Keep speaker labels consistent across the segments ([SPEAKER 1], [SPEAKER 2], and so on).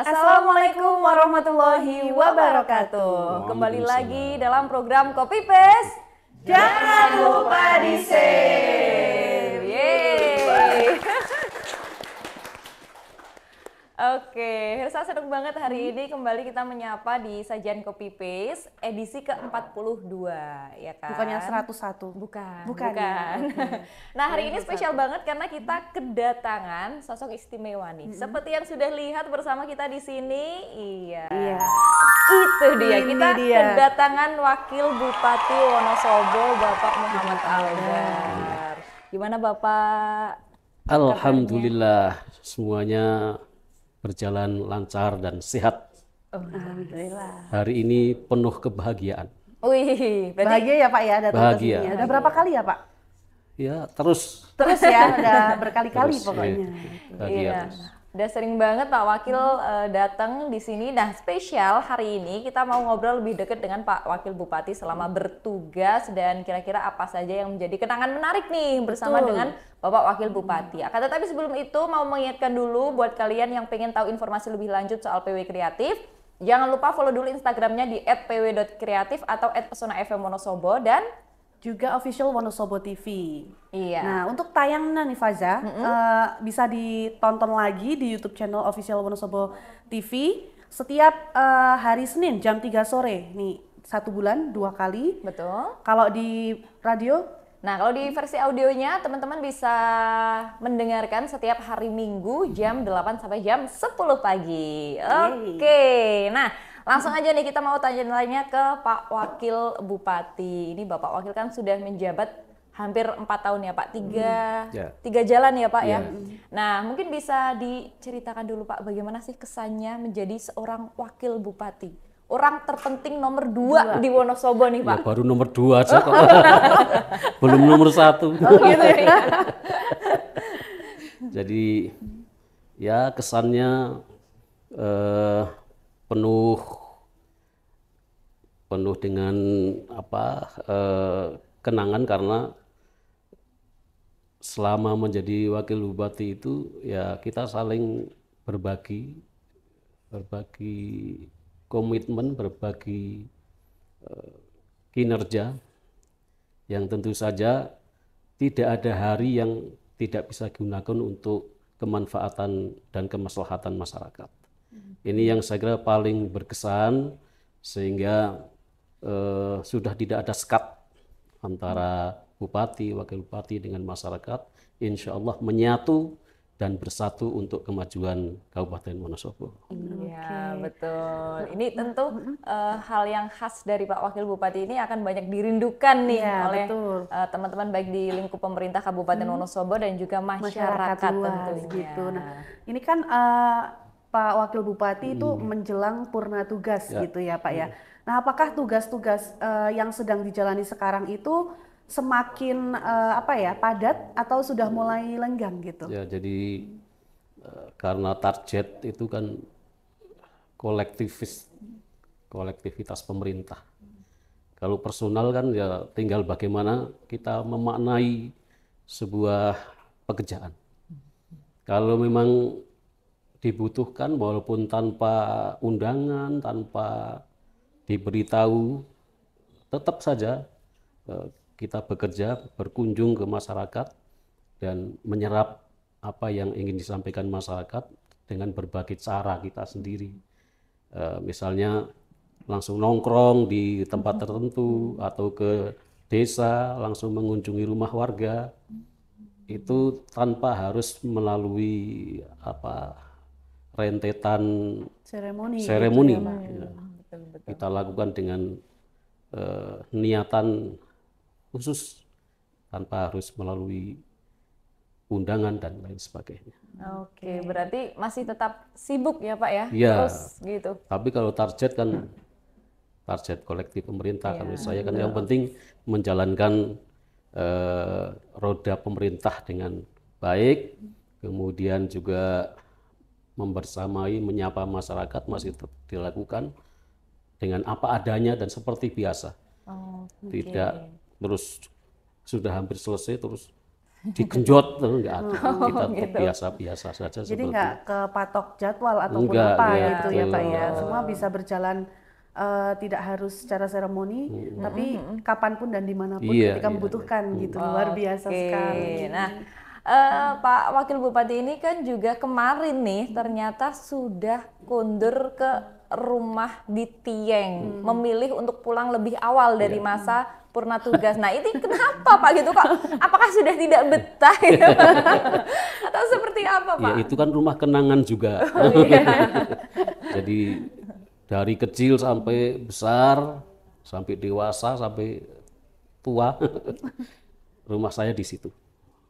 [SPEAKER 1] Assalamualaikum warahmatullahi wabarakatuh. Kembali lagi dalam program Kopi Paste. Jangan lupa di save. Yeay. Oke, Hirsa senang banget hari ini kembali kita menyapa di Sajian Kopi Paste edisi ke-42, ya kan?
[SPEAKER 2] Bukannya 101?
[SPEAKER 1] Bukan.
[SPEAKER 2] Ya, okay.
[SPEAKER 1] Nah, hari ini spesial banget karena kita kedatangan sosok istimewa nih. Seperti yang sudah lihat bersama kita di sini, iya. Itu dia, kedatangan Wakil Bupati Wonosobo, Bapak Muhammad Albar. Gimana Bapak?
[SPEAKER 3] Alhamdulillah, semuanya berjalan lancar dan sehat.
[SPEAKER 2] Alhamdulillah.
[SPEAKER 3] Hari ini penuh kebahagiaan.
[SPEAKER 1] Wih,
[SPEAKER 2] bahagia ya Pak ya datang ke
[SPEAKER 3] bahagia.
[SPEAKER 2] sini. Udah berapa kali ya Pak?
[SPEAKER 3] Ya terus
[SPEAKER 2] ya, udah berkali-kali pokoknya.
[SPEAKER 3] Bahagia terus.
[SPEAKER 1] Udah sering banget Pak Wakil datang di sini. Nah, spesial hari ini kita mau ngobrol lebih dekat dengan Pak Wakil Bupati selama bertugas dan kira-kira apa saja yang menjadi kenangan menarik nih bersama dengan Bapak Wakil Bupati. Akan tetapi sebelum itu mau mengingatkan dulu buat kalian yang pengen tahu informasi lebih lanjut soal PW Kreatif, jangan lupa follow dulu Instagramnya di @pw.kreatif atau @pesonafmwonosobo dan
[SPEAKER 2] juga official Wonosobo TV.
[SPEAKER 1] Iya.
[SPEAKER 2] Nah, untuk tayangnya nih Faza, bisa ditonton lagi di YouTube channel official Wonosobo TV setiap hari Senin jam 3 sore. Nih, 1 bulan 2 kali.
[SPEAKER 1] Betul.
[SPEAKER 2] Kalau di radio?
[SPEAKER 1] Nah, kalau di versi audionya teman-teman bisa mendengarkan setiap hari Minggu jam 8 sampai jam 10 pagi. Oke. Nah, langsung aja nih kita mau tanya-tanya ke Pak Wakil Bupati. Ini Bapak Wakil kan sudah menjabat hampir 4 tahun ya Pak, tiga jalan ya Pak ya. Nah, mungkin bisa diceritakan dulu Pak, bagaimana sih kesannya menjadi seorang Wakil Bupati? Orang terpenting nomor 2 di Wonosobo nih Pak.
[SPEAKER 3] Ya, baru nomor 2 aja kok. Belum nomor 1.
[SPEAKER 1] Oh gitu ya.
[SPEAKER 3] Jadi ya kesannya penuh dengan kenangan karena selama menjadi wakil bupati itu ya kita saling berbagi komitmen, berbagi kinerja yang tentu saja tidak ada hari yang tidak bisa digunakan untuk kemanfaatan dan kemaslahatan masyarakat. Ini yang saya kira paling berkesan sehingga sudah tidak ada sekat antara bupati, wakil bupati dengan masyarakat. Insya Allah menyatu dan bersatu untuk kemajuan Kabupaten Wonosobo.
[SPEAKER 1] Iya, betul. Ini tentu hal yang khas dari Pak Wakil Bupati ini akan banyak dirindukan nih oleh teman-teman baik di lingkup pemerintah Kabupaten Wonosobo dan juga masyarakat
[SPEAKER 2] luas,
[SPEAKER 1] tentunya.
[SPEAKER 2] gitu. Nah, ini kan Pak Wakil Bupati itu menjelang purna tugas gitu ya Pak ya. Nah, apakah tugas-tugas yang sedang dijalani sekarang itu semakin padat atau sudah mulai lenggang gitu?
[SPEAKER 3] Ya, jadi karena target itu kan kolektivitas pemerintah. Kalau personal kan ya tinggal bagaimana kita memaknai sebuah pekerjaan. Kalau memang dibutuhkan walaupun tanpa undangan, tanpa diberitahu, tetap saja kita bekerja, berkunjung ke masyarakat dan menyerap apa yang ingin disampaikan masyarakat dengan berbagai cara kita sendiri. Misalnya langsung nongkrong di tempat tertentu atau ke desa, langsung mengunjungi rumah warga. Itu tanpa harus melalui rentetan seremoni.
[SPEAKER 2] Gitu
[SPEAKER 3] ya. Kita lakukan dengan niatan khusus tanpa harus melalui undangan dan lain sebagainya.
[SPEAKER 1] Oke, berarti masih tetap sibuk ya Pak ya?
[SPEAKER 3] Iya.
[SPEAKER 1] Terus gitu.
[SPEAKER 3] Tapi kalau target kolektif pemerintah, kalau saya kan yang penting menjalankan roda pemerintah dengan baik, kemudian juga membersamai, menyapa masyarakat masih tetap dilakukan dengan apa adanya dan seperti biasa. Tidak terus sudah hampir selesai terus digenjot, enggak ada. Kita tetap biasa-biasa saja
[SPEAKER 2] Jadi
[SPEAKER 3] seperti
[SPEAKER 2] nggak kepatok jadwal ataupun
[SPEAKER 3] Enggak,
[SPEAKER 2] apa
[SPEAKER 3] ya,
[SPEAKER 2] gitu ya Pak ya.
[SPEAKER 3] betul.
[SPEAKER 2] Semua bisa berjalan tidak harus secara seremoni, tapi kapanpun dan dimanapun
[SPEAKER 3] Iya,
[SPEAKER 2] ketika
[SPEAKER 3] iya.
[SPEAKER 2] membutuhkan gitu. Luar biasa sekali.
[SPEAKER 1] Nah, Pak Wakil Bupati ini kan juga kemarin nih ternyata sudah kundur ke rumah di Tieng, memilih untuk pulang lebih awal dari masa purna tugas. Nah, ini kenapa Pak gitu kok? Apakah sudah tidak betah gitu? Atau seperti apa Pak?
[SPEAKER 3] Ya itu kan rumah kenangan juga. Jadi dari kecil sampai besar, sampai dewasa, sampai tua, rumah saya di situ.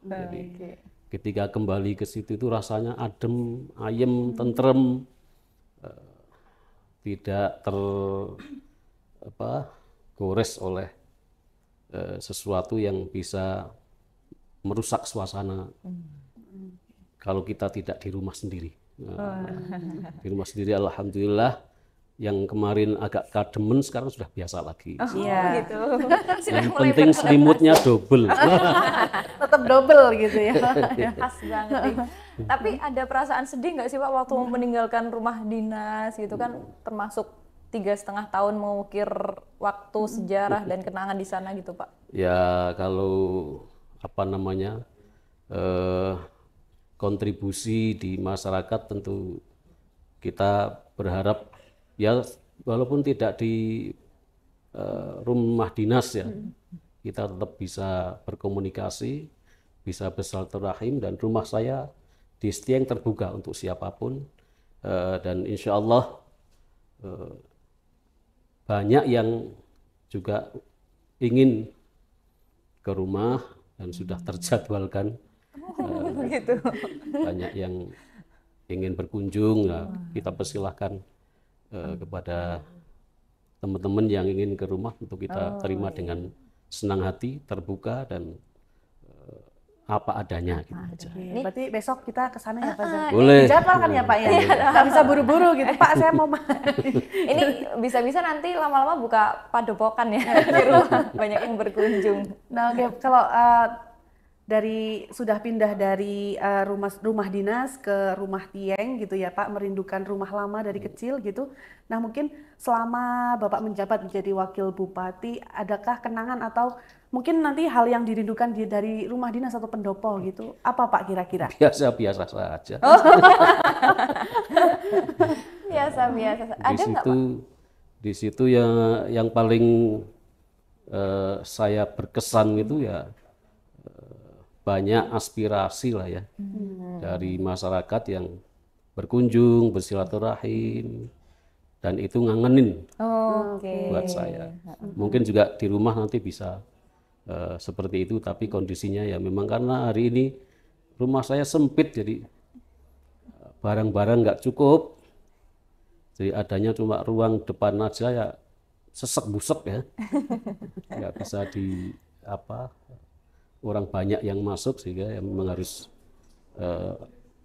[SPEAKER 3] Jadi ketika kembali ke situ itu rasanya adem, ayem, tentrem, tidak gores oleh sesuatu yang bisa merusak suasana kalau kita tidak di rumah sendiri. Di rumah sendiri alhamdulillah, yang kemarin agak kademen sekarang sudah biasa lagi.
[SPEAKER 2] Iya.
[SPEAKER 1] Gitu.
[SPEAKER 3] Yang penting selimutnya double.
[SPEAKER 2] Tetap double gitu ya.
[SPEAKER 1] Khas banget nih. Tapi ada perasaan sedih nggak sih Pak waktu meninggalkan rumah dinas gitu kan, termasuk 3,5 tahun mengukir waktu sejarah dan kenangan di sana gitu Pak?
[SPEAKER 3] Ya kalau kontribusi di masyarakat tentu kita berharap ya walaupun tidak di rumah dinas ya, kita tetap bisa berkomunikasi, bisa bersilaturahim, dan rumah saya di Setieng terbuka untuk siapapun, dan insya Allah banyak yang juga ingin ke rumah dan sudah terjadwalkan.
[SPEAKER 1] Gitu.
[SPEAKER 3] Banyak yang ingin berkunjung, ya, kita persilahkan kepada teman-teman yang ingin ke rumah untuk kita terima dengan senang hati, terbuka, dan apa adanya gitu aja.
[SPEAKER 2] Berarti besok kita ke sana ya Pak Zah?
[SPEAKER 3] Boleh.
[SPEAKER 2] Dijadwalkan ya Pak ya? Nggak bisa buru-buru gitu, Pak saya mau
[SPEAKER 1] Ini bisa-bisa nanti lama-lama buka padepokan ya di rumah, banyak yang berkunjung.
[SPEAKER 2] Nah, oke. Kalau dari sudah pindah dari rumah dinas ke rumah Tieng gitu ya Pak, merindukan rumah lama dari kecil gitu. Nah, mungkin selama Bapak menjabat menjadi wakil bupati, adakah kenangan atau mungkin nanti hal yang dirindukan dari rumah dinas atau pendopo gitu? Apa Pak kira-kira?
[SPEAKER 3] Biasa-biasa saja.
[SPEAKER 1] Biasa-biasa. Ada nggak Pak?
[SPEAKER 3] Di situ yang paling saya berkesan itu ya banyak aspirasi lah ya dari masyarakat yang berkunjung, bersilaturahim, dan itu ngangenin buat saya. Mungkin juga di rumah nanti bisa seperti itu, tapi kondisinya ya memang karena hari ini rumah saya sempit, jadi barang-barang nggak cukup, jadi adanya cuma ruang depan aja ya sesek busek ya, nggak bisa orang banyak yang masuk, sehingga ya memang harus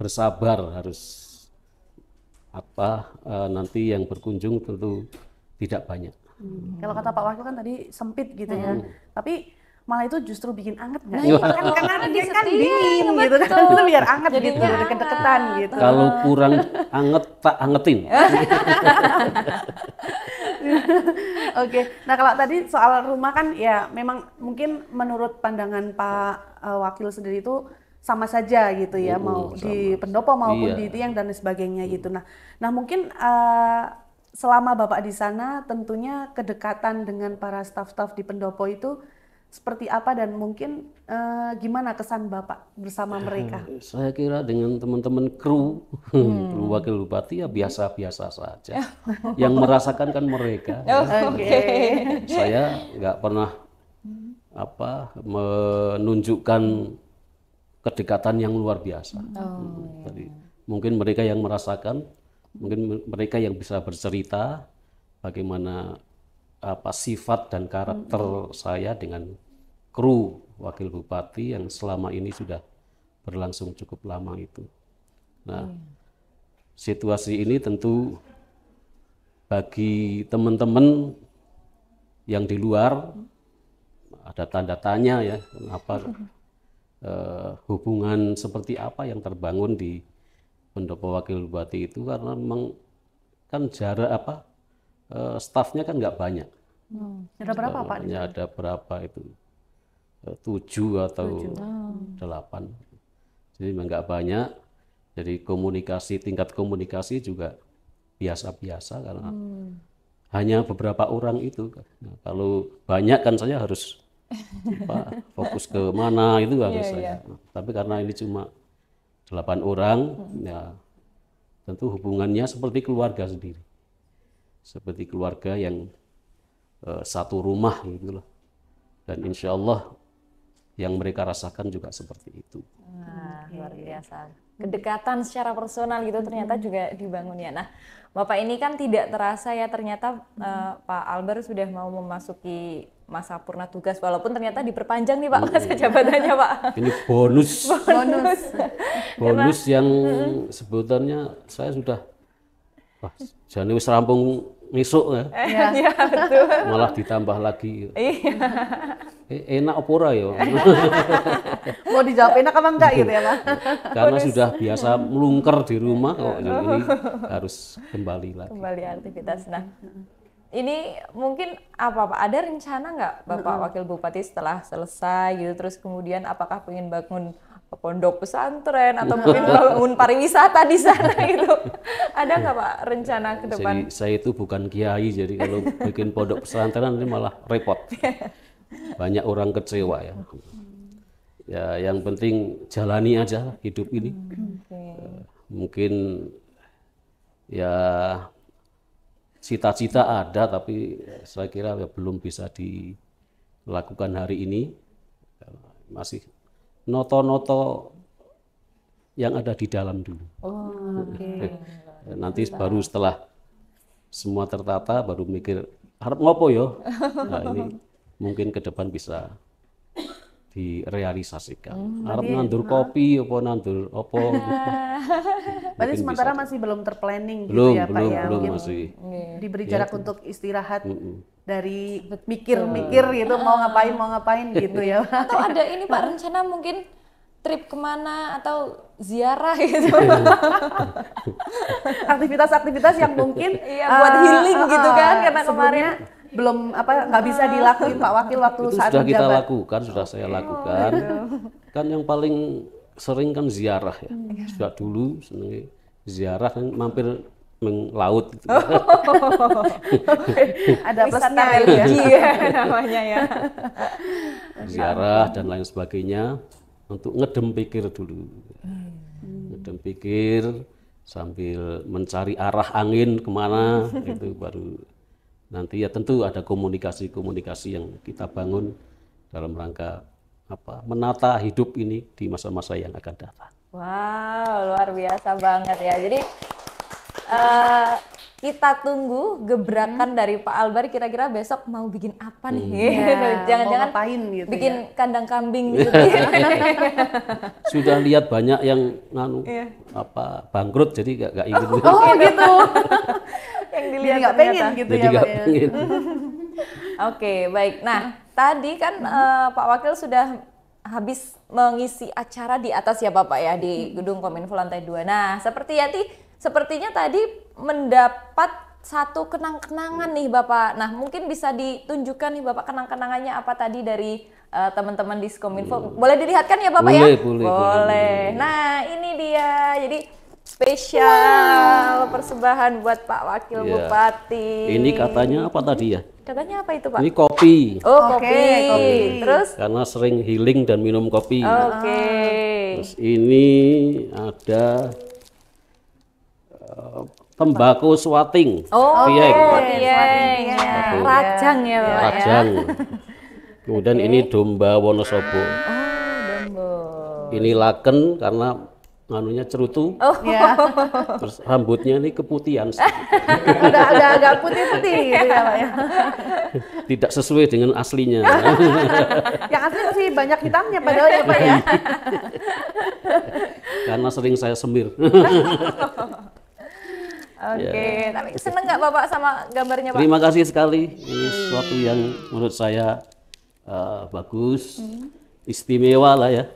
[SPEAKER 3] bersabar, harus nanti yang berkunjung tentu tidak banyak.
[SPEAKER 2] Kalau kata Pak Wakil kan tadi sempit gitu ya, tapi malah itu justru bikin anget nggak? Karena dia kan dingin gitu kan, itu biar anget gitu, deket-deketan gitu.
[SPEAKER 3] Kalau kurang anget tak angetin.
[SPEAKER 2] Oke, nah kalau tadi soal rumah kan ya memang mungkin menurut pandangan Pak Wakil sendiri itu sama saja gitu ya, mau di pendopo maupun di Tieng dan sebagainya gitu. Nah mungkin selama Bapak di sana tentunya kedekatan dengan para staf-staf di pendopo itu seperti apa, dan mungkin gimana kesan Bapak bersama mereka?
[SPEAKER 3] Saya kira dengan teman-teman kru wakil bupati ya biasa-biasa saja. Yang merasakan kan mereka. Saya nggak pernah menunjukkan kedekatan yang luar biasa. Jadi, mungkin mereka yang merasakan, mungkin mereka yang bisa bercerita bagaimana sifat dan karakter saya dengan kru wakil bupati yang selama ini sudah berlangsung cukup lama itu. Nah, situasi ini tentu bagi teman-teman yang di luar ada tanda tanya ya, kenapa hubungan seperti apa yang terbangun di pendopo wakil bupati itu, karena memang kan jarak stafnya kan nggak banyak.
[SPEAKER 2] Ada berapa Pak?
[SPEAKER 3] Hanya ada berapa itu 7 atau 8. Jadi memang nggak banyak. Jadi tingkat komunikasi juga biasa-biasa karena hanya beberapa orang itu. Nah, kalau banyak kan saya harus fokus ke mana itu harus saya. Nah, tapi karena ini cuma 8 orang, ya tentu hubungannya seperti keluarga sendiri, seperti keluarga yang satu rumah gitu loh. Dan insya Allah yang mereka rasakan juga seperti itu.
[SPEAKER 1] Nah, luar biasa. Kedekatan secara personal gitu ternyata juga dibangun ya. Nah, Bapak ini kan tidak terasa ya ternyata Pak Albert sudah mau memasuki masa purna tugas, walaupun ternyata diperpanjang nih Pak masa jabatannya Pak.
[SPEAKER 3] Ini bonus yang sebutannya saya sudah jadi wis rampung ngisuk ya.
[SPEAKER 1] Iya betul.
[SPEAKER 3] Malah ditambah lagi. Enak apa ora ya?
[SPEAKER 2] Mau dijawab enak apa enggak gitu ya Pak?
[SPEAKER 3] Karena sudah biasa melungker di rumah kok ini harus kembali lagi.
[SPEAKER 1] Kembali aktivitas. Nah, ini mungkin apa Pak? Ada rencana nggak Bapak Wakil Bupati setelah selesai gitu, terus kemudian apakah pengen bangun pondok pesantren atau mungkin bangun pariwisata di sana gitu? Ada nggak Pak rencana ke depan?
[SPEAKER 3] Jadi saya itu bukan kiai, jadi kalau bikin pondok pesantren ini malah repot. Banyak orang kecewa ya. Ya yang penting jalani aja hidup ini. Mungkin ya cita-cita ada, tapi saya kira ya belum bisa dilakukan hari ini. Masih noto-noto yang ada di dalam dulu. Nanti baru setelah semua tertata baru mikir harap ngopo yo. Nah ini mungkin ke depan bisa direalisasikan. Harap nandur kopi apa nandur apa.
[SPEAKER 2] Berarti sementara masih belum terplanning
[SPEAKER 3] Belum,
[SPEAKER 2] gitu ya Pak ya.
[SPEAKER 3] belum
[SPEAKER 2] Mungkin
[SPEAKER 3] masih.
[SPEAKER 2] diberi jarak untuk istirahat dari mikir-mikir gitu mau ngapain gitu ya.
[SPEAKER 1] Atau ada ini Pak rencana mungkin trip kemana atau ziarah gitu?
[SPEAKER 2] Aktivitas-aktivitas yang mungkin
[SPEAKER 1] buat healing gitu kan, karena kemarin
[SPEAKER 2] belum nggak bisa dilakuin Pak Wakil waktu
[SPEAKER 3] Itu
[SPEAKER 2] saat
[SPEAKER 3] sudah kita
[SPEAKER 2] menjabat.
[SPEAKER 3] lakukan, sudah saya lakukan. Kan yang paling sering kan ziarah ya. Sudah dulu seneng ziarah kan mampir laut gitu.
[SPEAKER 2] Ada
[SPEAKER 1] wisata
[SPEAKER 2] plusnya ya.
[SPEAKER 1] religi ya namanya ya.
[SPEAKER 3] Ziarah dan lain sebagainya untuk ngedem pikir dulu. Ngedem pikir sambil mencari arah angin kemana itu baru nanti ya tentu ada komunikasi-komunikasi yang kita bangun dalam rangka menata hidup ini di masa-masa yang akan datang.
[SPEAKER 1] Wow, luar biasa banget ya. Jadi kita tunggu gebrakan dari Pak Albert, kira-kira besok mau bikin apa nih? Jangan-jangan
[SPEAKER 2] ngapain gitu
[SPEAKER 1] bikin
[SPEAKER 2] ya.
[SPEAKER 1] kandang kambing gitu.
[SPEAKER 3] Sudah lihat banyak yang bangkrut jadi gak ingin.
[SPEAKER 2] Oh gitu.
[SPEAKER 1] Yang dilihat
[SPEAKER 2] Nggak pengen gitu
[SPEAKER 3] Jadi
[SPEAKER 2] ya Pak
[SPEAKER 3] gak
[SPEAKER 2] ya.
[SPEAKER 3] pengen.
[SPEAKER 1] Oke, baik. Nah, tadi kan Pak Wakil sudah habis mengisi acara di atas ya Bapak ya, di Gedung Kominfo lantai 2. Nah, sepertinya tadi mendapat satu kenang-kenangan nih Bapak. Nah, mungkin bisa ditunjukkan nih Bapak kenang-kenangannya apa tadi dari teman-teman di Kominfo. Boleh dilihatkan ya Bapak ya? Boleh. Nah, ini dia. Jadi spesial persembahan buat Pak Wakil Bupati.
[SPEAKER 3] Ini katanya apa tadi ya?
[SPEAKER 1] Katanya apa itu Pak?
[SPEAKER 3] Ini kopi.
[SPEAKER 1] Oh,
[SPEAKER 2] Oke,
[SPEAKER 1] kopi.
[SPEAKER 2] kopi.
[SPEAKER 1] Terus?
[SPEAKER 3] Karena sering healing dan minum kopi.
[SPEAKER 1] Oke.
[SPEAKER 3] Terus ini ada tembakau swating.
[SPEAKER 1] Oh,
[SPEAKER 3] Pieng.
[SPEAKER 1] pieng.
[SPEAKER 3] Satu.
[SPEAKER 1] Rajang ya Bapak ya.
[SPEAKER 3] Rajang. Kemudian ini domba Wonosobo.
[SPEAKER 1] Oh, dombo.
[SPEAKER 3] Ini laken karena anunya cerutu.
[SPEAKER 2] Ya.
[SPEAKER 3] Terus rambutnya ini keputihan.
[SPEAKER 2] Ada agak putih-putih gitu ya Pak ya.
[SPEAKER 3] Tidak sesuai dengan aslinya.
[SPEAKER 2] Yang asli masih banyak hitamnya padahal ya Pak ya.
[SPEAKER 3] Karena sering saya semir.
[SPEAKER 1] Oke, tapi seneng nggak Bapak sama gambarnya Pak?
[SPEAKER 3] Terima kasih sekali. Ini sesuatu yang menurut saya bagus, istimewa lah ya.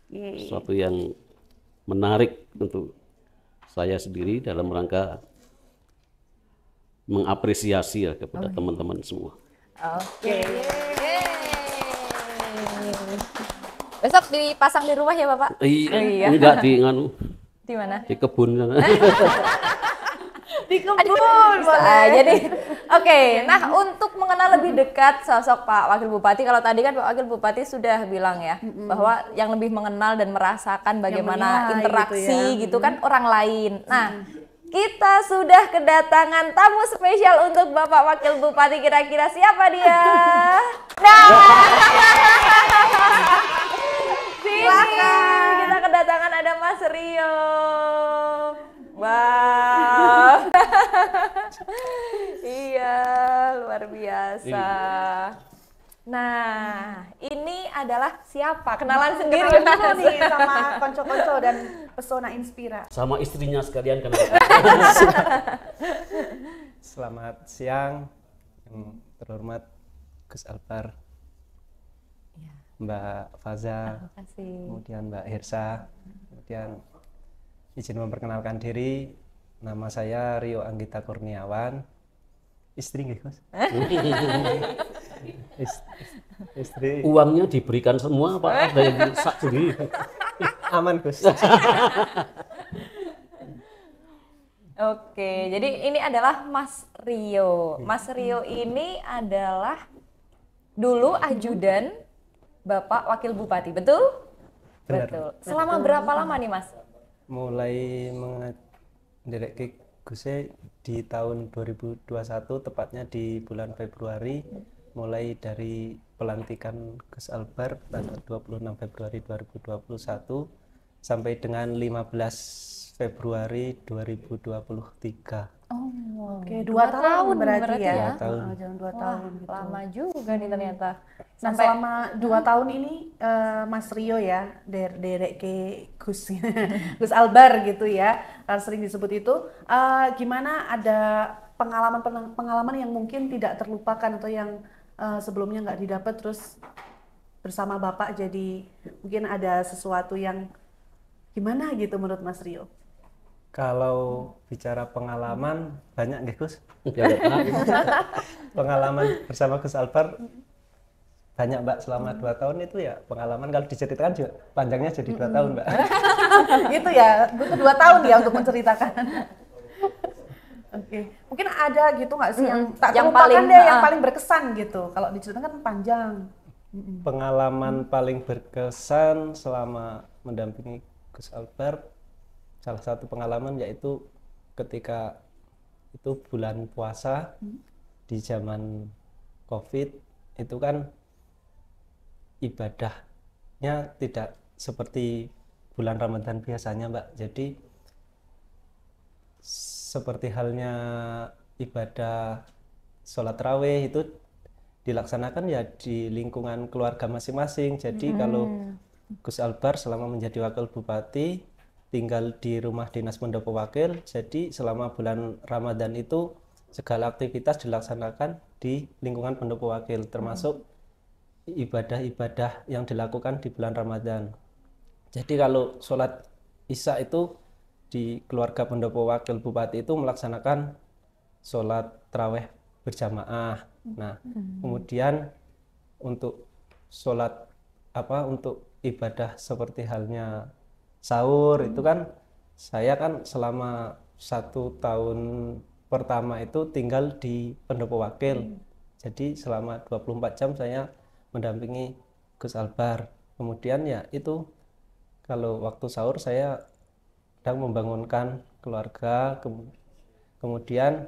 [SPEAKER 3] Sesuatu yang menarik untuk saya sendiri dalam rangka mengapresiasi ya kepada teman-teman semua.
[SPEAKER 1] Oke. Besok dipasang di rumah ya Bapak?
[SPEAKER 3] Iya. Enggak di nganu.
[SPEAKER 1] Di mana?
[SPEAKER 3] Di kebun sana.
[SPEAKER 2] Di kebun
[SPEAKER 1] Jadi, oke. Nah, untuk mengenal lebih dekat sosok Pak Wakil Bupati, kalau tadi kan Pak Wakil Bupati sudah bilang ya bahwa yang lebih mengenal dan merasakan bagaimana
[SPEAKER 2] menilai
[SPEAKER 1] interaksi
[SPEAKER 2] gitu ya.
[SPEAKER 1] gitu kan orang lain. Nah, kita sudah kedatangan tamu spesial untuk Bapak Wakil Bupati. Kira-kira siapa dia? Nah, sini kita kedatangan ada Mas Rio. Wow. Iya, luar biasa. Nah, ini adalah siapa? Kenalan sendiri
[SPEAKER 2] Kenalan dulu nih sama konco-konco dan pesona Inspira.
[SPEAKER 3] Sama istrinya sekalian kan.
[SPEAKER 4] Selamat siang, yang terhormat Gus Albar, Mbak Faza,
[SPEAKER 1] Terima kasih.
[SPEAKER 4] kemudian Mbak Hirsa, kemudian izin memperkenalkan diri, nama saya Rio Anggita Kurniawan, istri nggih Gus? Istri
[SPEAKER 3] Uangnya diberikan semua apa ada yang disak sendiri?
[SPEAKER 4] aman Gus.
[SPEAKER 1] Oke, jadi ini adalah Mas Rio. Mas Rio ini adalah dulu ajudan Bapak Wakil Bupati, betul?
[SPEAKER 4] Benar.
[SPEAKER 1] Betul. Selama berapa lama nih Mas?
[SPEAKER 4] Mulai mendirect Gusnya di tahun 2021, tepatnya di bulan Februari, mulai dari pelantikan Gus Albar tanggal 26 Februari 2021 sampai dengan 15 Februari 2023.
[SPEAKER 2] Oke, 2 tahun berarti ya.
[SPEAKER 4] 2 tahun.
[SPEAKER 2] Jalan 2
[SPEAKER 1] Wah,
[SPEAKER 2] tahun gitu.
[SPEAKER 1] lama juga nih ternyata.
[SPEAKER 2] Nah, selama 2 tahun ini Mas Rio ya, derek ke Gus Gus Albar gitu ya, sering disebut itu. Gimana, ada pengalaman yang mungkin tidak terlupakan atau yang sebelumnya nggak didapat, terus bersama Bapak jadi mungkin ada sesuatu yang gimana gitu menurut Mas Rio?
[SPEAKER 4] Kalau bicara pengalaman, banyak nggih Gus?
[SPEAKER 3] Ya,
[SPEAKER 4] Pengalaman bersama Gus Albar banyak Mbak, selama 2 tahun itu ya pengalaman, kalau diceritakan juga panjangnya jadi 2 tahun Mbak.
[SPEAKER 2] Gitu ya, butuh 2 tahun ya untuk menceritakan. Oke, mungkin ada gitu nggak sih yang tak
[SPEAKER 1] Yang
[SPEAKER 2] terlupakan
[SPEAKER 1] paling-
[SPEAKER 2] deh, yang paling berkesan gitu. Kalau diceritakan kan panjang.
[SPEAKER 4] Pengalaman paling berkesan selama mendampingi Gus Albar, salah satu pengalaman yaitu ketika itu bulan puasa di zaman COVID, itu kan ibadahnya tidak seperti bulan Ramadan biasanya Mbak. Jadi seperti halnya ibadah sholat raweh itu dilaksanakan ya di lingkungan keluarga masing-masing. Jadi kalau Gus Albar selama menjadi wakil bupati tinggal di rumah dinas pendopo wakil, jadi selama bulan Ramadan itu segala aktivitas dilaksanakan di lingkungan pendopo wakil, termasuk ibadah-ibadah yang dilakukan di bulan Ramadan. Jadi kalau sholat Isya itu di keluarga pendopo wakil bupati itu melaksanakan sholat taraweh berjamaah. Nah, kemudian untuk sholat untuk ibadah seperti halnya sahur itu kan saya kan selama 1 tahun pertama itu tinggal di pendopo wakil. Jadi selama 24 jam saya mendampingi Gus Albar. Kemudian ya itu kalau waktu sahur saya sedang membangunkan keluarga. Kemudian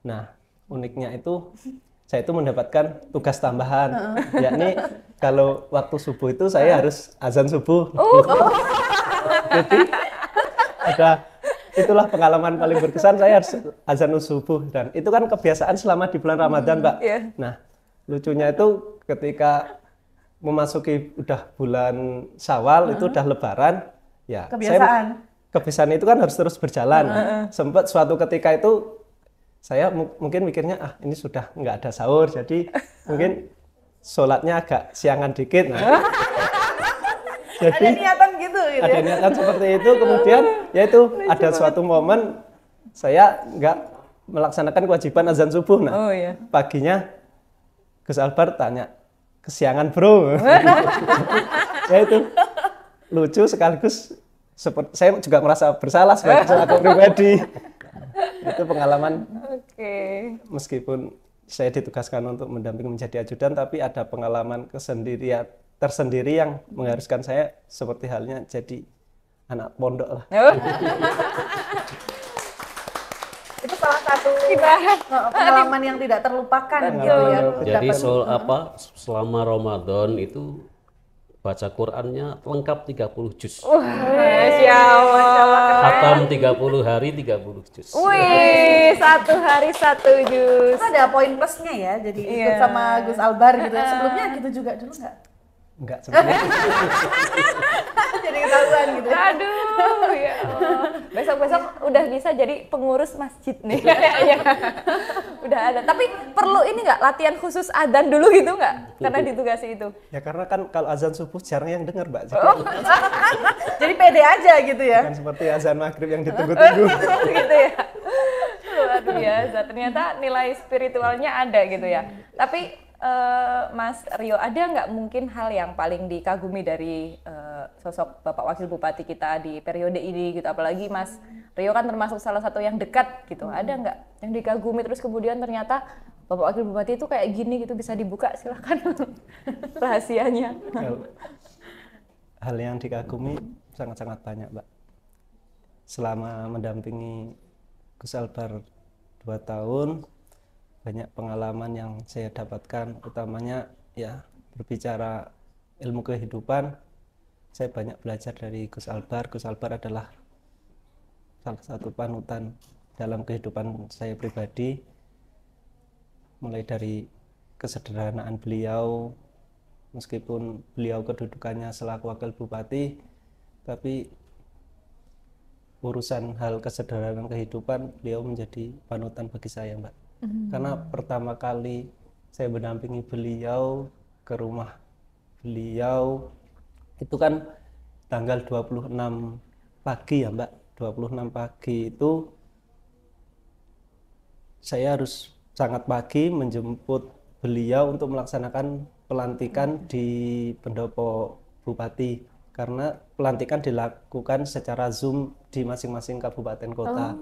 [SPEAKER 4] nah uniknya itu saya itu mendapatkan tugas tambahan, yakni kalau waktu subuh itu saya harus azan subuh. Jadi itulah pengalaman paling berkesan, saya harus azan subuh, dan itu kan kebiasaan selama di bulan Ramadan, Mbak. Nah, lucunya itu ketika memasuki udah bulan Syawal itu udah Lebaran, ya kebiasaan itu kan harus terus berjalan. Sempat suatu ketika itu saya mungkin mikirnya ini sudah nggak ada sahur, jadi mungkin sholatnya agak siangan dikit. Nah. Jadi,
[SPEAKER 2] ada niatan gitu gitu
[SPEAKER 4] ada
[SPEAKER 2] ya.
[SPEAKER 4] niatan seperti itu, kemudian ya itu ada suatu momen saya nggak melaksanakan kewajiban azan subuh. Nah,
[SPEAKER 1] Oh iya.
[SPEAKER 4] paginya Gus Albar tanya, kesiangan bro. Ya itu lucu sekaligus saya juga merasa bersalah sebagai aku pribadi. Itu pengalaman
[SPEAKER 1] Oke.
[SPEAKER 4] meskipun saya ditugaskan untuk mendampingi menjadi ajudan, tapi ada pengalaman tersendiri yang mengharuskan saya seperti halnya jadi anak pondok lah.
[SPEAKER 2] Itu salah satu pengalaman yang tidak terlupakan gitu ya.
[SPEAKER 3] Jadi
[SPEAKER 2] Dapat-
[SPEAKER 3] selama Ramadan itu baca Qur'annya lengkap 30 juz.
[SPEAKER 1] Masya Allah.
[SPEAKER 3] Khatam 30 hari 30 juz.
[SPEAKER 1] Wih, 1 hari 1 juz.
[SPEAKER 2] Itu ada poin plusnya ya, jadi ikut sama Gus Albar gitu ya. Sebelumnya gitu juga dulu nggak?
[SPEAKER 4] Enggak sebenarnya.
[SPEAKER 2] Jadi ketahuan gitu ya.
[SPEAKER 1] Aduh, ya Allah. Besok-besok udah bisa jadi pengurus masjid nih. Kayaknya. Udah ada. Tapi perlu ini nggak latihan khusus adzan dulu gitu nggak? Karena ditugasi itu.
[SPEAKER 4] Ya karena kan kalau azan subuh jarang yang dengar, Mbak. Jadi
[SPEAKER 2] Jadi pede aja gitu ya.
[SPEAKER 4] bukan seperti azan maghrib yang ditunggu-tunggu.
[SPEAKER 1] Gitu ya. Luar biasa. Ternyata nilai spiritualnya ada gitu ya. Tapi Mas Rio, ada nggak mungkin hal yang paling dikagumi dari sosok Bapak Wakil Bupati kita di periode ini gitu? Apalagi Mas Rio kan termasuk salah satu yang dekat gitu. Ada nggak yang dikagumi terus kemudian ternyata Bapak Wakil Bupati itu kayak gini gitu, bisa dibuka silakan rahasianya.
[SPEAKER 4] Hal yang dikagumi sangat-sangat banyak, Mbak. Selama mendampingi Gus Albar 2 tahun, banyak pengalaman yang saya dapatkan, utamanya ya berbicara ilmu kehidupan. Saya banyak belajar dari Gus Albar. Gus Albar adalah salah satu panutan dalam kehidupan saya pribadi, mulai dari kesederhanaan beliau, meskipun beliau kedudukannya selaku wakil bupati, tapi urusan hal kesederhanaan kehidupan beliau menjadi panutan bagi saya, Mbak. Karena pertama kali saya mendampingi beliau ke rumah beliau itu kan tanggal 26 pagi ya, Mbak. 26 pagi itu saya harus sangat pagi menjemput beliau untuk melaksanakan pelantikan di pendopo bupati, karena pelantikan dilakukan secara Zoom di masing-masing kabupaten kota.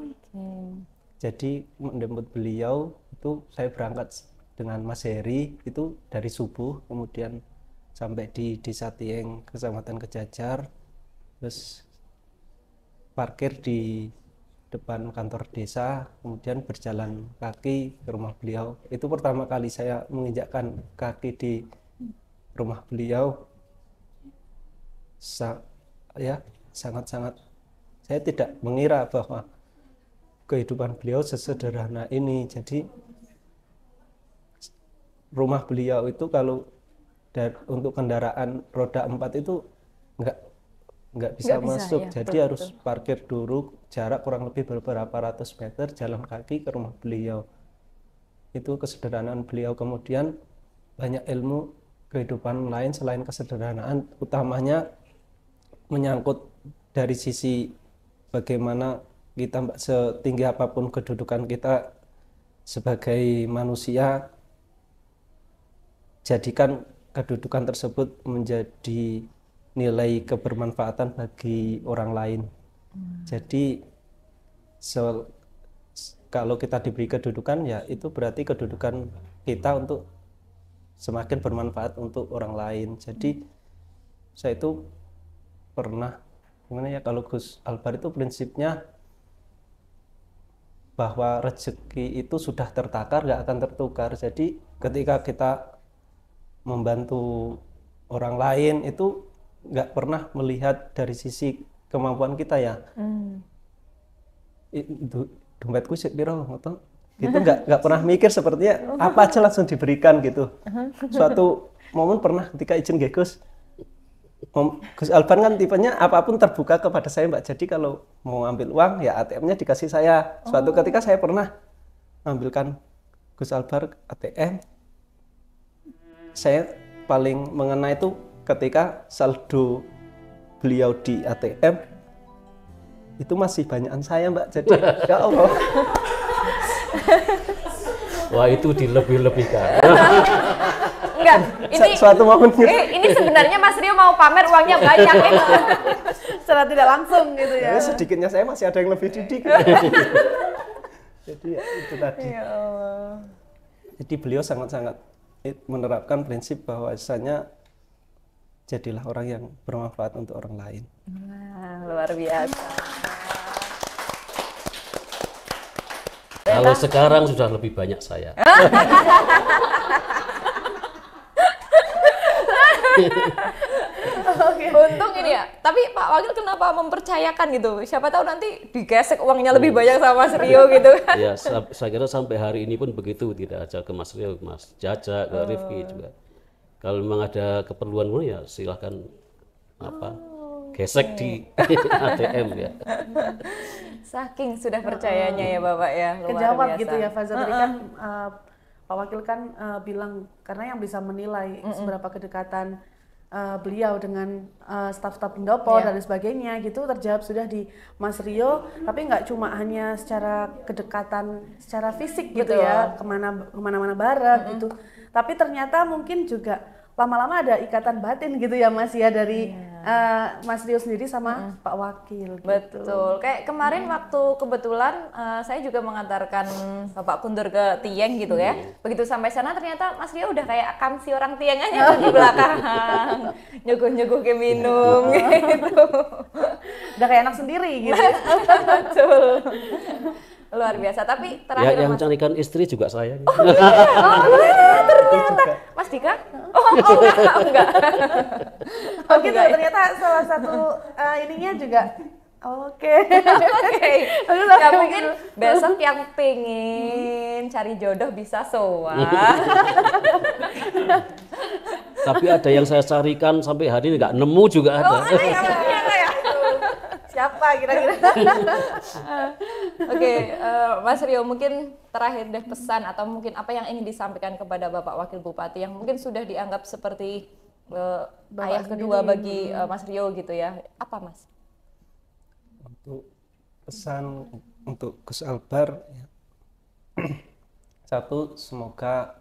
[SPEAKER 4] Jadi menjemput beliau itu saya berangkat dengan Mas Heri itu dari subuh, kemudian sampai di Desa Tieng, Kecamatan Kejajar, terus parkir di depan kantor desa, kemudian berjalan kaki ke rumah beliau. Itu pertama kali saya menginjakkan kaki di rumah beliau. Sangat-sangat saya tidak mengira bahwa kehidupan beliau sesederhana ini. Jadi rumah beliau itu kalau untuk kendaraan roda 4 itu nggak bisa masuk,
[SPEAKER 1] ya,
[SPEAKER 4] jadi harus parkir dulu, jarak kurang lebih beberapa ratus meter, jalan kaki ke rumah beliau. Itu kesederhanaan beliau. Kemudian banyak ilmu kehidupan lain selain kesederhanaan, utamanya menyangkut dari sisi bagaimana kita, Mbak, setinggi apapun kedudukan kita sebagai manusia, jadikan kedudukan tersebut menjadi nilai kebermanfaatan bagi orang lain. Jadi kalau kita diberi kedudukan, ya itu berarti kedudukan kita untuk semakin bermanfaat untuk orang lain. Jadi saya itu pernah, gimana ya, kalau Gus Albar itu prinsipnya bahwa rezeki itu sudah tertakar, nggak akan tertukar. Jadi ketika kita membantu orang lain itu nggak pernah melihat dari sisi kemampuan kita ya. Dompetku sik piro ngono. Itu nggak pernah mikir, sepertinya apa aja langsung diberikan gitu. Suatu momen pernah ketika izin nggih Gus, Gus Albar kan tipenya apapun terbuka kepada saya, Mbak. Jadi kalau mau ambil uang ya ATM-nya dikasih saya. Suatu ketika saya pernah ambilkan Gus Albar ATM. Saya paling mengena itu ketika saldo beliau di ATM itu masih banyakan saya Mbak, jadi ya Allah.
[SPEAKER 3] Wah, itu dilebih-lebihkan.
[SPEAKER 1] Enggak, ini
[SPEAKER 4] Suatu momen
[SPEAKER 1] ini sebenarnya Mas Rio mau pamer uangnya banyak ya.
[SPEAKER 2] Secara tidak langsung gitu ya.
[SPEAKER 4] ya, sedikitnya saya masih ada yang lebih didik. Jadi ya, itu tadi.
[SPEAKER 1] Ya Allah.
[SPEAKER 4] Jadi beliau sangat-sangat menerapkan prinsip bahwasanya jadilah orang yang bermanfaat untuk orang lain.
[SPEAKER 1] Nah, luar biasa.
[SPEAKER 3] Kalau sekarang sudah lebih banyak saya.
[SPEAKER 1] Untung ini ya. Tapi Pak Wakil kenapa mempercayakan gitu? Siapa tahu nanti digesek uangnya lebih banyak sama Mas Rio gitu kan?
[SPEAKER 3] Ya, saya kira sampai hari ini pun begitu, tidak aja ke Mas Rio, Mas Jaja, ke Rifki juga. Kalau memang ada keperluan ya silahkan gesek di ATM ya.
[SPEAKER 1] Saking sudah percayanya ya Bapak ya, luar
[SPEAKER 2] Kejawab
[SPEAKER 1] biasa.
[SPEAKER 2] gitu ya Faza. Tadi kan Pak Wakil kan bilang karena yang bisa menilai seberapa kedekatan beliau dengan staf-staf pendopo dan sebagainya gitu terjawab sudah di Mas Rio, tapi nggak cuma hanya secara kedekatan secara fisik gitu ya, kemana-mana bareng gitu, tapi ternyata mungkin juga lama-lama ada ikatan batin gitu ya Mas ya dari Mas Rio sendiri sama Pak Wakil gitu.
[SPEAKER 1] Betul. Kayak kemarin waktu kebetulan saya juga mengantarkan Bapak Kundur ke Tieng gitu ya. Begitu sampai sana ternyata Mas Rio udah kayak kamsi orang Tieng aja di belakang. Nyuguh-nyuguh ke minum gitu.
[SPEAKER 2] Udah kayak anak sendiri gitu.
[SPEAKER 1] Betul. Luar biasa. Tapi terakhir
[SPEAKER 3] Ya, yang
[SPEAKER 1] Mas.
[SPEAKER 3] carikan istri juga saya.
[SPEAKER 1] Ternyata Mas Dika? Oh enggak.
[SPEAKER 2] Oh gitu, ternyata salah satu ininya juga. Oke.
[SPEAKER 1] Oke. Ya mungkin besok yang pengen cari jodoh bisa sowan.
[SPEAKER 3] Tapi ada yang saya carikan sampai hari ini nggak nemu juga ada.
[SPEAKER 2] Siapa kira-kira?
[SPEAKER 1] Oke, Mas Rio, mungkin terakhir deh pesan atau mungkin apa yang ingin disampaikan kepada Bapak Wakil Bupati yang mungkin sudah dianggap seperti ayah kedua bagi Mas Rio gitu ya. Apa Mas?
[SPEAKER 4] Untuk pesan untuk Gus Albar ya. Satu, semoga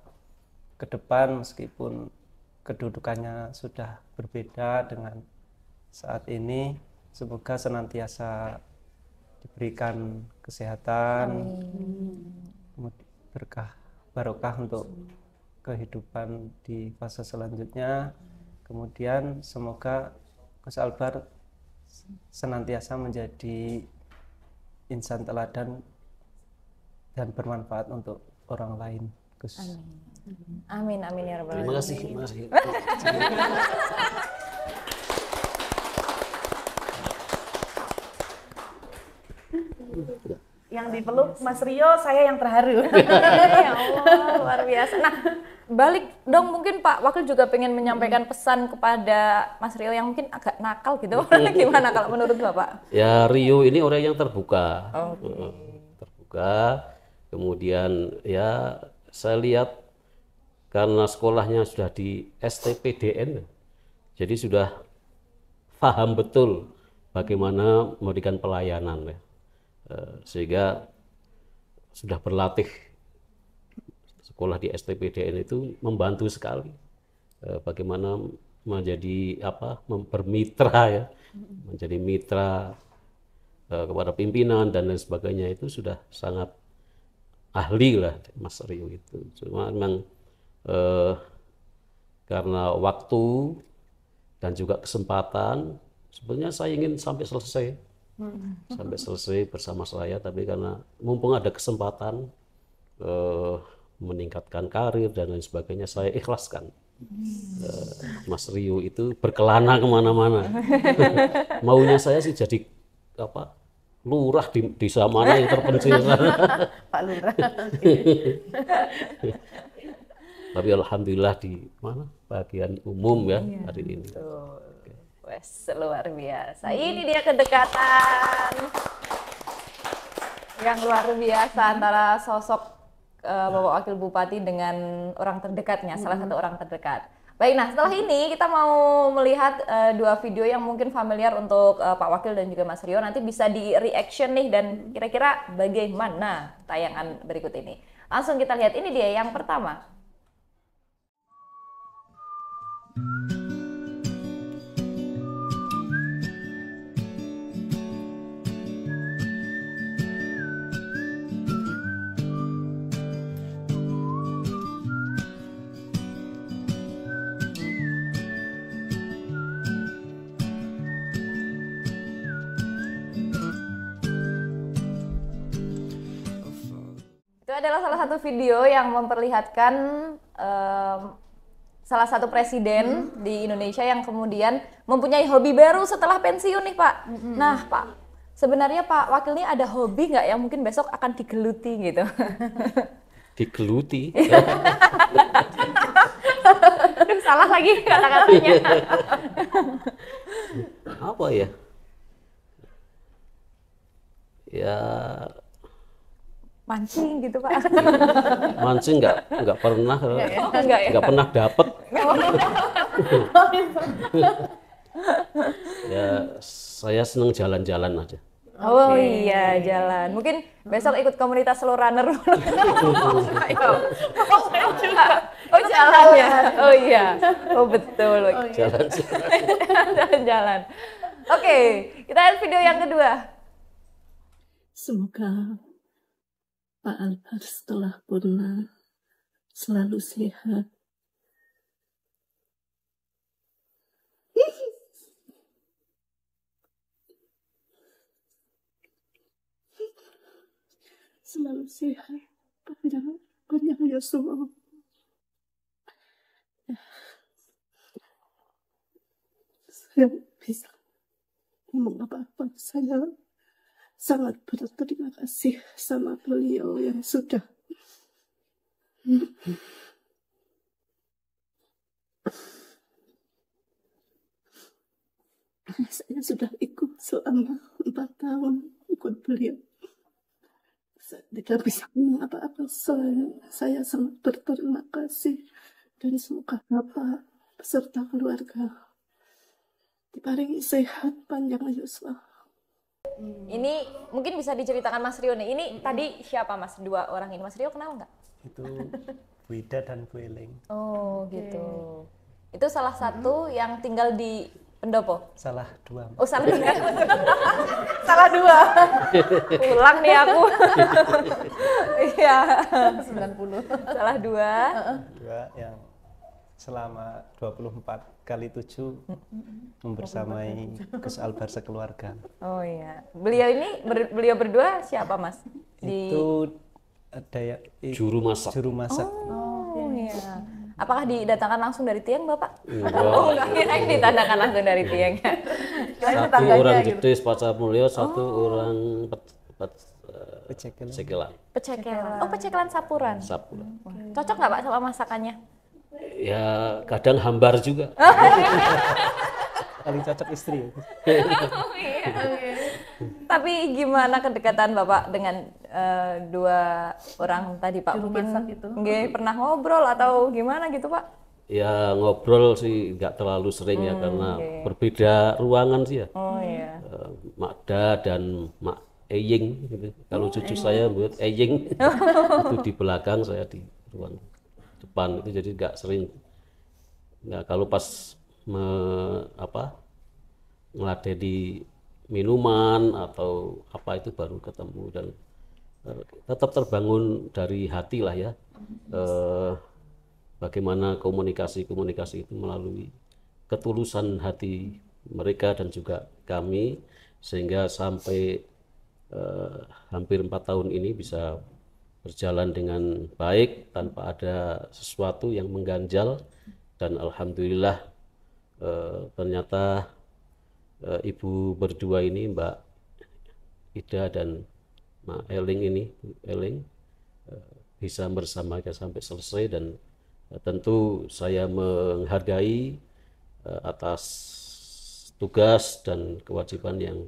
[SPEAKER 4] ke depan meskipun kedudukannya sudah berbeda dengan saat ini, semoga senantiasa diberikan kesehatan, berkah barokah untuk kehidupan di fase selanjutnya. Kemudian semoga Gus Albar senantiasa menjadi insan teladan dan bermanfaat untuk orang lain. Gus.
[SPEAKER 1] Amin, amin ya rabbal
[SPEAKER 3] Terima kasih.
[SPEAKER 1] alamin.
[SPEAKER 3] Terima kasih.
[SPEAKER 2] Yang dipeluk Mas Rio, saya yang terharu.
[SPEAKER 1] Ya Allah, luar biasa. Nah, balik dong mungkin Pak Wakil juga pengen menyampaikan pesan kepada Mas Rio yang mungkin agak nakal gitu. Gimana kalau menurut Bapak?
[SPEAKER 3] Ya, Rio ini orang yang terbuka.
[SPEAKER 1] Oke.
[SPEAKER 3] Terbuka. Kemudian ya saya lihat karena sekolahnya sudah di STPDN, jadi sudah paham betul bagaimana memberikan pelayanan ya. Sehingga sudah berlatih sekolah di STPDN itu membantu sekali bagaimana menjadi bermitra ya, menjadi mitra kepada pimpinan dan lain sebagainya, itu sudah sangat ahli lah Mas Rio itu. Cuma memang karena waktu dan juga kesempatan, sebenarnya saya ingin sampai selesai bersama saya, tapi karena mumpung ada kesempatan meningkatkan karir dan lain sebagainya, saya ikhlaskan. Mas Rio itu berkelana kemana-mana. Maunya saya sih jadi lurah di desa mana yang terpencil.
[SPEAKER 2] Pak Lurah.
[SPEAKER 3] Tapi alhamdulillah di mana bagian umum ya hari ini.
[SPEAKER 1] Wes, luar biasa. Ini dia kedekatan yang luar biasa antara sosok Bapak Wakil Bupati dengan orang terdekatnya, salah satu orang terdekat. Baik, nah setelah ini kita mau melihat dua video yang mungkin familiar untuk Pak Wakil dan juga Mas Rio. Nanti bisa di reaction nih dan kira-kira bagaimana tayangan berikut ini. Langsung kita lihat, ini dia yang pertama. Itu adalah salah satu video yang memperlihatkan salah satu presiden di Indonesia yang kemudian mempunyai hobi baru setelah pensiun nih Pak. Nah Pak, sebenarnya Pak Wakil ini ada hobi nggak yang mungkin besok akan digeluti gitu?
[SPEAKER 3] Digeluti.
[SPEAKER 1] Aduh, salah lagi kata-katanya.
[SPEAKER 3] Apa ya? Ya
[SPEAKER 1] Mancing gitu Pak.
[SPEAKER 3] mancing nggak pernah,
[SPEAKER 1] Enggak ya?
[SPEAKER 3] nggak pernah dapet. Ya saya seneng jalan-jalan aja.
[SPEAKER 1] Oh iya, jalan. Mungkin besok ikut komunitas slow runner. Ayo. Oh jalan ya? Oh iya. Oh betul.
[SPEAKER 3] Jalan.
[SPEAKER 1] Jalan-jalan. Oke, kita lihat video yang kedua.
[SPEAKER 5] Semoga Pak Albar setelah purna selalu sehat. Selalu sehat, panjang ya semua. Saya bisa ngomong apa-apa, saya sangat berterima kasih sama beliau yang sudah saya sudah ikut selama 4 tahun ikut beliau. Saya tidak bisa ngomong apa-apa, saya sangat berterima kasih dan semoga Bapak beserta keluarga diparingi sehat panjang Yusuf.
[SPEAKER 1] Ini mungkin bisa diceritakan Mas Rio nih. Ini tadi siapa Mas? Dua orang ini. Mas Rio kenal nggak?
[SPEAKER 4] Itu Bu Ida dan Bu Eling.
[SPEAKER 1] Oh gitu. Itu salah satu yang tinggal di Pendopo.
[SPEAKER 4] Salah dua.
[SPEAKER 1] Oh salah dua. Salah dua. Ulang nih aku. Iya.
[SPEAKER 2] 90.
[SPEAKER 1] Salah dua.
[SPEAKER 4] Dua yang selama 24 kali 7 membersamai Gus Albar sekeluarga.
[SPEAKER 1] Oh iya. Beliau ini beliau berdua siapa Mas?
[SPEAKER 4] Itu ada ya
[SPEAKER 3] Juru masak.
[SPEAKER 4] Juru masak.
[SPEAKER 1] Oh iya. Apakah didatangkan langsung dari tiang Bapak?
[SPEAKER 3] Enggak.
[SPEAKER 1] Oh enggak, kirain ditandakan langsung dari tiangnya.
[SPEAKER 3] Satu orang Jedes Pacar Mulyo, satu orang Cekelan.
[SPEAKER 1] Pecekelan. Oh pecekelan Sapuran.
[SPEAKER 3] Sapuran.
[SPEAKER 1] Cocok nggak Pak sama masakannya?
[SPEAKER 3] Ya kadang hambar juga.
[SPEAKER 4] Paling cocok istri.
[SPEAKER 1] Tapi gimana kedekatan Bapak dengan dua orang tadi Pak?
[SPEAKER 2] Juru
[SPEAKER 1] Mungkin
[SPEAKER 2] masak itu.
[SPEAKER 1] nggih pernah ngobrol atau gimana gitu Pak?
[SPEAKER 3] Ya ngobrol sih nggak terlalu sering ya karena berbeda ruangan sih ya.
[SPEAKER 1] Oh iya.
[SPEAKER 3] Mak Da dan Mak Eying gitu. Kalau cucu saya buat Eying itu di belakang, saya di ruang depan itu, jadi nggak sering. Nah kalau pas ngeladeni minuman atau apa itu baru ketemu dan tetap terbangun dari hati lah ya. Bagaimana komunikasi itu melalui ketulusan hati mereka dan juga kami, sehingga sampai hampir 4 tahun ini bisa berjalan dengan baik tanpa ada sesuatu yang mengganjal. Dan alhamdulillah ternyata ibu berdua ini, Mbak Ida dan Mbak Eling bisa bersama sampai selesai, dan tentu saya menghargai atas tugas dan kewajiban yang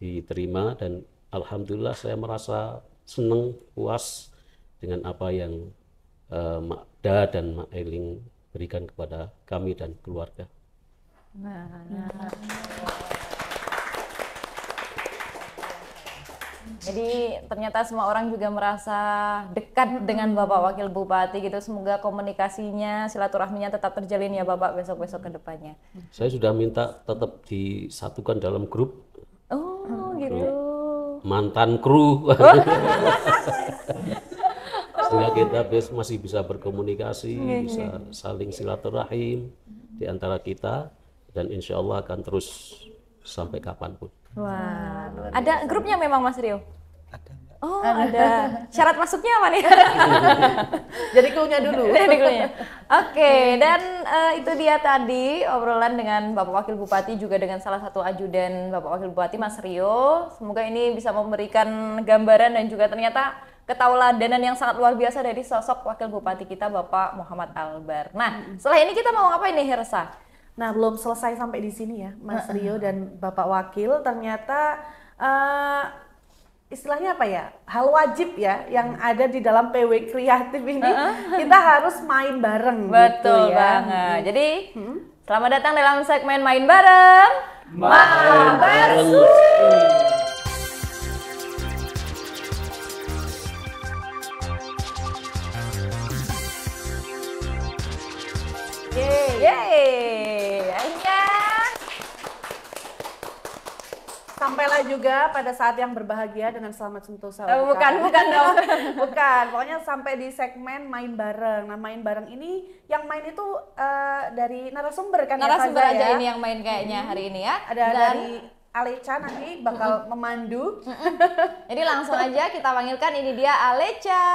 [SPEAKER 3] diterima, dan alhamdulillah saya merasa senang, puas dengan apa yang Mak Da dan Mak Eling berikan kepada kami dan keluarga.
[SPEAKER 1] Jadi ternyata semua orang juga merasa dekat dengan Bapak Wakil Bupati gitu. Semoga komunikasinya, silaturahminya tetap terjalin ya Bapak besok-besok ke depannya.
[SPEAKER 3] Saya sudah minta tetap disatukan dalam grup
[SPEAKER 1] Oh gitu.
[SPEAKER 3] mantan kru. Sehingga kita masih bisa berkomunikasi, bisa saling silaturahim di antara kita, dan insya Allah akan terus sampai kapanpun.
[SPEAKER 1] Wah, ada grupnya memang Mas Rio?
[SPEAKER 4] Ada, Mbak.
[SPEAKER 1] Oh ada. Syarat masuknya apa nih?
[SPEAKER 2] Jadi clue-nya dulu.
[SPEAKER 1] Jadi clue-nya. Oke, dan itu dia tadi obrolan dengan Bapak Wakil Bupati juga dengan salah satu ajudan Bapak Wakil Bupati Mas Rio. Semoga ini bisa memberikan gambaran dan juga ternyata ketauladanan yang sangat luar biasa dari sosok Wakil Bupati kita Bapak Muhammad Albar. Nah, setelah ini kita mau ngapain nih Hersa?
[SPEAKER 2] Nah, belum selesai sampai di sini ya, Mas Rio dan Bapak Wakil. Ternyata istilahnya apa ya, hal wajib ya yang ada di dalam PW Kreatif ini, kita harus main bareng.
[SPEAKER 1] Betul
[SPEAKER 2] gitu ya.
[SPEAKER 1] banget. Jadi selamat datang dalam segmen Main Bareng. Main Bareng. Yeay, akhirnya
[SPEAKER 2] Sampailah juga pada saat yang berbahagia dengan selamat sentosa.
[SPEAKER 1] bukan dong.
[SPEAKER 2] Bukan, pokoknya sampai di segmen main bareng. Nah, main bareng ini yang main itu dari narasumber kan
[SPEAKER 1] Narasumber
[SPEAKER 2] ya, Faza,
[SPEAKER 1] aja
[SPEAKER 2] ya?
[SPEAKER 1] ini yang main kayaknya hari ini ya.
[SPEAKER 2] Ada
[SPEAKER 1] Dan
[SPEAKER 2] dari Aleca nanti bakal memandu.
[SPEAKER 1] jadi langsung aja kita panggilkan, ini dia Aleca.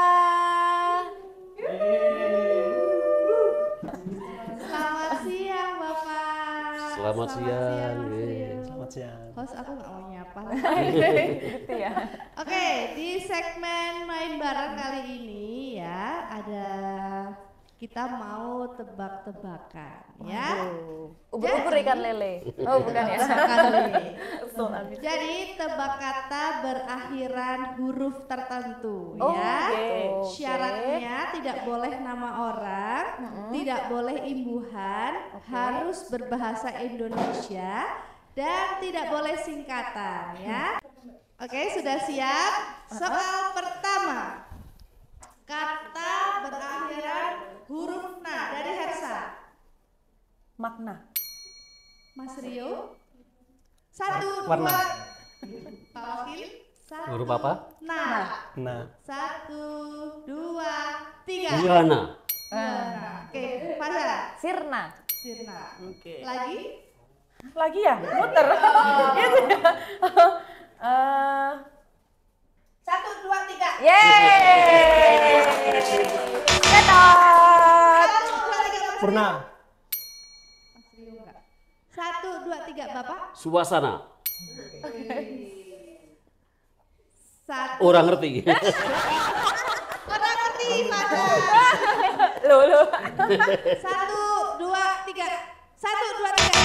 [SPEAKER 6] Selamat siang Bapak.
[SPEAKER 3] Selamat siang.
[SPEAKER 6] Mas Rio.
[SPEAKER 4] Selamat siang.
[SPEAKER 6] Host aku nggak mau nyapa.
[SPEAKER 1] Gitu ya.
[SPEAKER 6] Oke, di segmen main bareng kali ini ya ada kita mau tebak-tebakan ya.
[SPEAKER 1] Ubur-ubur ikan lele. Oh bukan ya.
[SPEAKER 6] Jadi tebak kata berakhiran huruf tertentu
[SPEAKER 1] Oh,
[SPEAKER 6] ya.
[SPEAKER 1] gitu.
[SPEAKER 6] Syaratnya tidak boleh nama orang, tidak boleh imbuhan, harus berbahasa Indonesia dan tidak boleh singkatan ya. Oke, sudah siap? Soal pertama. Kata berakhiran huruf na dari Hersa.
[SPEAKER 2] Makna.
[SPEAKER 6] Mas Rio. 1, 2.
[SPEAKER 4] Warna.
[SPEAKER 6] Pak Wakil. 1.
[SPEAKER 3] Huruf apa?
[SPEAKER 6] Nah.
[SPEAKER 4] Nah,
[SPEAKER 6] 1, 2, 3.
[SPEAKER 3] Buana.
[SPEAKER 6] Oke, Faza.
[SPEAKER 1] Sirna.
[SPEAKER 6] Sirna.
[SPEAKER 2] Oke.
[SPEAKER 6] Lagi?
[SPEAKER 2] Lagi ya? Muter. Gitu ya.
[SPEAKER 6] 1, 2, 3.
[SPEAKER 1] Yeay. Ketot.
[SPEAKER 6] 1, 2, 3.
[SPEAKER 4] Purna.
[SPEAKER 6] Mas Rio enggak. 1, 2, 3 Bapak.
[SPEAKER 3] Suasana.
[SPEAKER 6] 1.
[SPEAKER 3] Orang ngerti.
[SPEAKER 6] Orang ngerti Faza.
[SPEAKER 1] Lu.
[SPEAKER 6] 1, 2, 3. 1, 2, 3.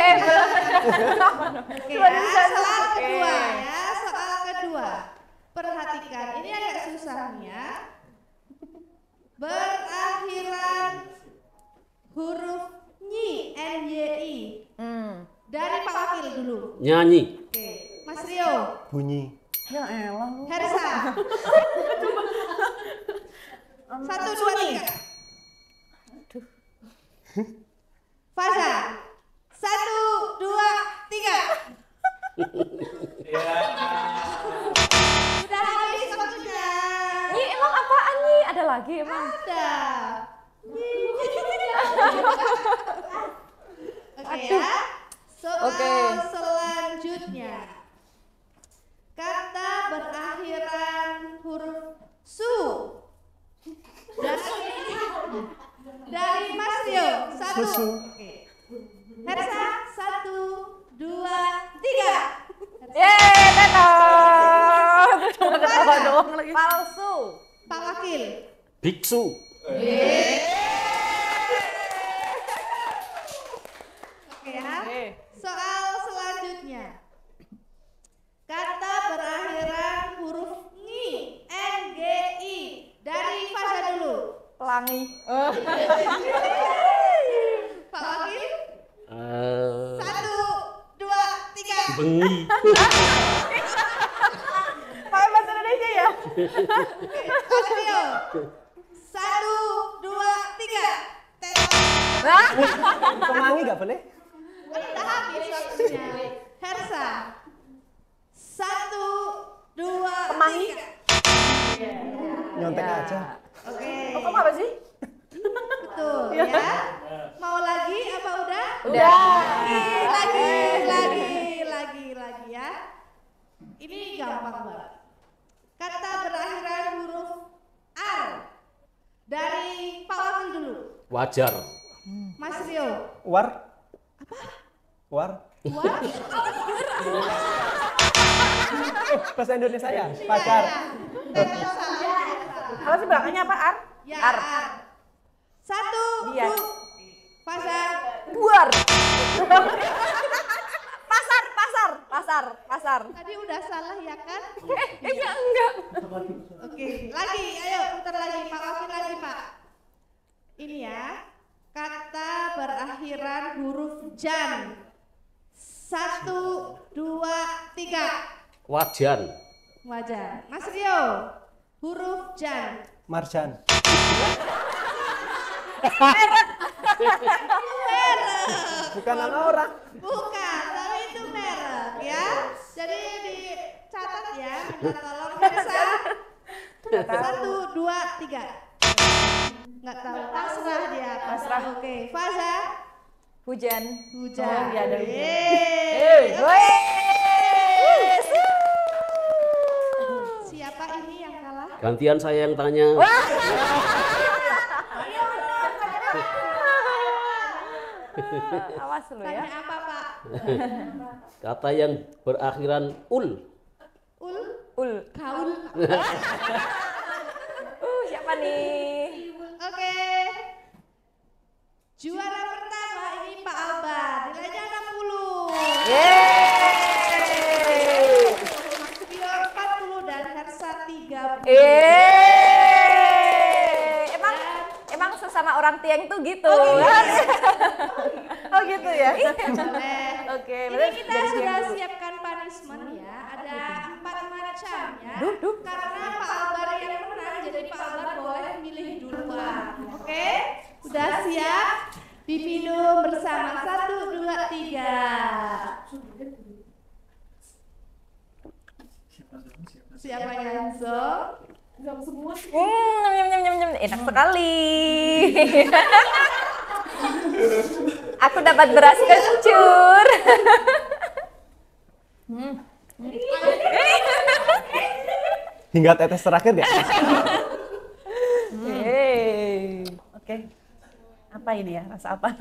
[SPEAKER 1] Belum.
[SPEAKER 6] Oke ya, soal kedua ya, soal kedua. Perhatikan, ini agak susah nih ya. Berakhiran huruf nyi, NYI. Dari Pak Wakil dulu.
[SPEAKER 3] Nyanyi.
[SPEAKER 6] Oke, Mas Rio.
[SPEAKER 4] bunyi.
[SPEAKER 2] Ya elah lu.
[SPEAKER 6] Hersa. 1, 2, 3. Faza. 1, 2, 3. Sudah habis waktunya.
[SPEAKER 1] Nyi emang apaan Nyi? Ada lagi emang?
[SPEAKER 6] Ada. Oke ya. Soal selanjutnya. Kata berakhiran huruf su. Dari Mas Rio. 1.
[SPEAKER 4] Susu.
[SPEAKER 6] Oke. Hersa. 1, 2, 3.
[SPEAKER 1] Yeay, Ketot.
[SPEAKER 2] Cuma ketawa doang lagi.
[SPEAKER 1] Palsu.
[SPEAKER 6] Pak Wakil.
[SPEAKER 3] Biksu.
[SPEAKER 6] Oke ya. Soal selanjutnya. Kata berakhiran huruf ngi, NGI. Dari Faza dulu.
[SPEAKER 1] Pelangi.
[SPEAKER 3] bengi.
[SPEAKER 2] Pakai bahasa Indonesia ya?
[SPEAKER 6] Mas Rio. 1, 2, 3.
[SPEAKER 4] Pelangi nggak boleh?
[SPEAKER 6] Udah habis waktunya. Hersa. 1, 2,
[SPEAKER 2] Kemangi.
[SPEAKER 6] 3.
[SPEAKER 4] Nyontek aja.
[SPEAKER 6] Oke.
[SPEAKER 2] Oh, kamu apa sih?
[SPEAKER 6] Betul ya. Mau lagi apa udah?
[SPEAKER 1] Udah.
[SPEAKER 6] Lagi ya. Ini gampang banget. Kata berakhiran huruf R. Dari Pak Wakil dulu.
[SPEAKER 3] Wajar.
[SPEAKER 6] Mas Rio.
[SPEAKER 4] War. Apa? War.
[SPEAKER 6] Wah.
[SPEAKER 4] Bahasa Indonesia ya? Pacar.
[SPEAKER 2] Apa sih belakangnya apa? Ar?
[SPEAKER 6] Ya, R. 1,
[SPEAKER 2] Biar.
[SPEAKER 6] 2. Pasar.
[SPEAKER 1] Buar. Pasar.
[SPEAKER 6] Tadi udah salah ya kan?
[SPEAKER 1] Ya enggak.
[SPEAKER 6] Oke, lagi, ayo putar lagi Pak Wakil lagi Pak. Ini ya, kata berakhiran huruf jan. 1, 2, 3.
[SPEAKER 3] Wajan.
[SPEAKER 6] Wajan. Mas Rio, huruf jan.
[SPEAKER 4] Marjan. Bukan nama orang.
[SPEAKER 6] Bukan, tapi itu merek ya. Jadi dicatat ya, minta tolong Hersa. 1, 2, 3. Nggak tahu, pasrah dia. Pasrah. Oke, Faza.
[SPEAKER 1] Hujan.
[SPEAKER 6] Hujan.
[SPEAKER 2] Oh, iya, ada hujan.
[SPEAKER 6] Yeay. Siapa ini yang kalah?
[SPEAKER 3] Gantian saya yang tanya.
[SPEAKER 1] Awas lu
[SPEAKER 6] Tanya
[SPEAKER 1] ya.
[SPEAKER 6] apa Pak?
[SPEAKER 3] Kata yang berakhiran ul.
[SPEAKER 1] Ul.
[SPEAKER 6] Kaul.
[SPEAKER 1] Siapa nih?
[SPEAKER 6] Oke. Juara pertama ini Pak Albar. Nilainya 60.
[SPEAKER 1] Yeay.
[SPEAKER 6] Mas Rio 40 dan Hersa 30.
[SPEAKER 1] Emang sesama orang Tieng tuh gitu.
[SPEAKER 2] Oh gitu ya?
[SPEAKER 6] Boleh.
[SPEAKER 1] Oke,
[SPEAKER 6] Ini
[SPEAKER 1] berarti
[SPEAKER 6] kita
[SPEAKER 1] dari
[SPEAKER 6] sudah
[SPEAKER 1] Tieng dulu.
[SPEAKER 6] siapkan punishment ya. Ada 4 macam ya. Karena Pak Albar yang menang, jadi Pak Albar boleh milih duluan. Oke? Sudah siap? Diminum bersama 1, 2, 3. Siapa yang so?
[SPEAKER 1] Nyam, nyam. Enak sekali. Aku dapat beras kencur.
[SPEAKER 4] Hingga tetes terakhir ya?
[SPEAKER 2] Oke. Apa ini ya? Rasa apa?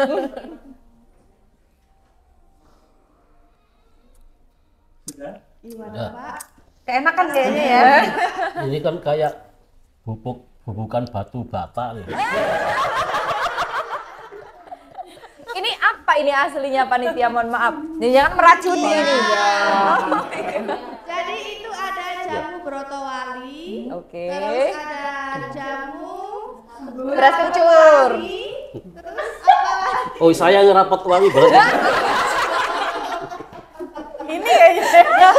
[SPEAKER 6] Gimana Pak?
[SPEAKER 2] Keenakan kayaknya ya.
[SPEAKER 3] Ini kan kayak bubukan batu bata nih.
[SPEAKER 1] Ini apa ini aslinya panitia? Mohon maaf. Jangan meracuni ini.
[SPEAKER 6] Jadi itu ada jamu brotowali.
[SPEAKER 1] Oke.
[SPEAKER 6] Terus ada jamu
[SPEAKER 1] Beras kencur.
[SPEAKER 6] Terus apa lagi?
[SPEAKER 3] Oh, saya ngerapat wangi berarti.
[SPEAKER 2] Ini kayaknya.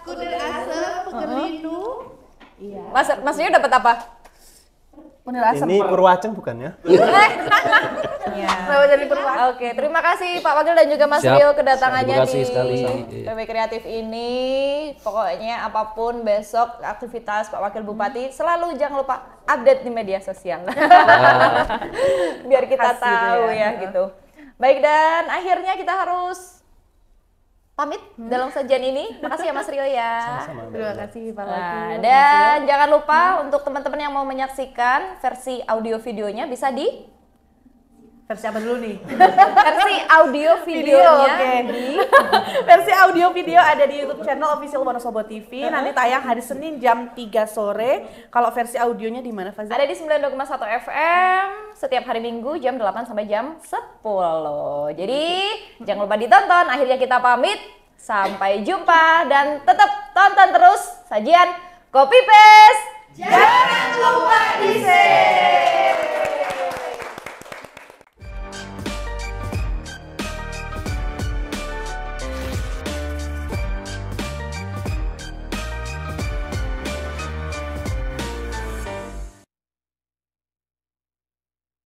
[SPEAKER 6] Kudir asem, pegelinu. Iya.
[SPEAKER 1] Mas Rio dapat apa?
[SPEAKER 2] Punir asam.
[SPEAKER 4] Ini Purwaceng bukan ya?
[SPEAKER 2] Kenapa jadi Purwaceng?
[SPEAKER 1] Oke, terima kasih Pak Wakil dan juga Mas
[SPEAKER 3] Siap.
[SPEAKER 1] Rio kedatangannya
[SPEAKER 3] Terima kasih
[SPEAKER 1] di
[SPEAKER 3] sekali.
[SPEAKER 1] PB Kreatif ini. Pokoknya apapun besok aktivitas Pak Wakil Bupati selalu jangan lupa update di media sosial. Biar kita
[SPEAKER 2] Khas gitu
[SPEAKER 1] tahu
[SPEAKER 2] ya.
[SPEAKER 1] gitu. Baik, dan akhirnya kita harus pamit dalam sajian ini. Makasih ya Mas Rio ya.
[SPEAKER 4] Sama-sama.
[SPEAKER 2] Terima kasih Pak
[SPEAKER 1] Nah,
[SPEAKER 2] Wakil.
[SPEAKER 1] dan jangan lupa untuk teman-teman yang mau menyaksikan versi audio videonya bisa di
[SPEAKER 2] Versi apa dulu nih?
[SPEAKER 1] versi audio videonya
[SPEAKER 2] oke.
[SPEAKER 1] di
[SPEAKER 2] Versi audio video ada di YouTube channel Official Wonosobo TV. Nanti tayang hari Senin jam 3 sore. Kalau versi audionya di mana, Faza?
[SPEAKER 1] ada di 92,1 FM setiap hari Minggu jam 8 sampai jam 10. Jadi jangan lupa ditonton. Akhirnya kita pamit. Sampai jumpa dan tetap tonton terus sajian Kopi Paste. Jangan lupa di share.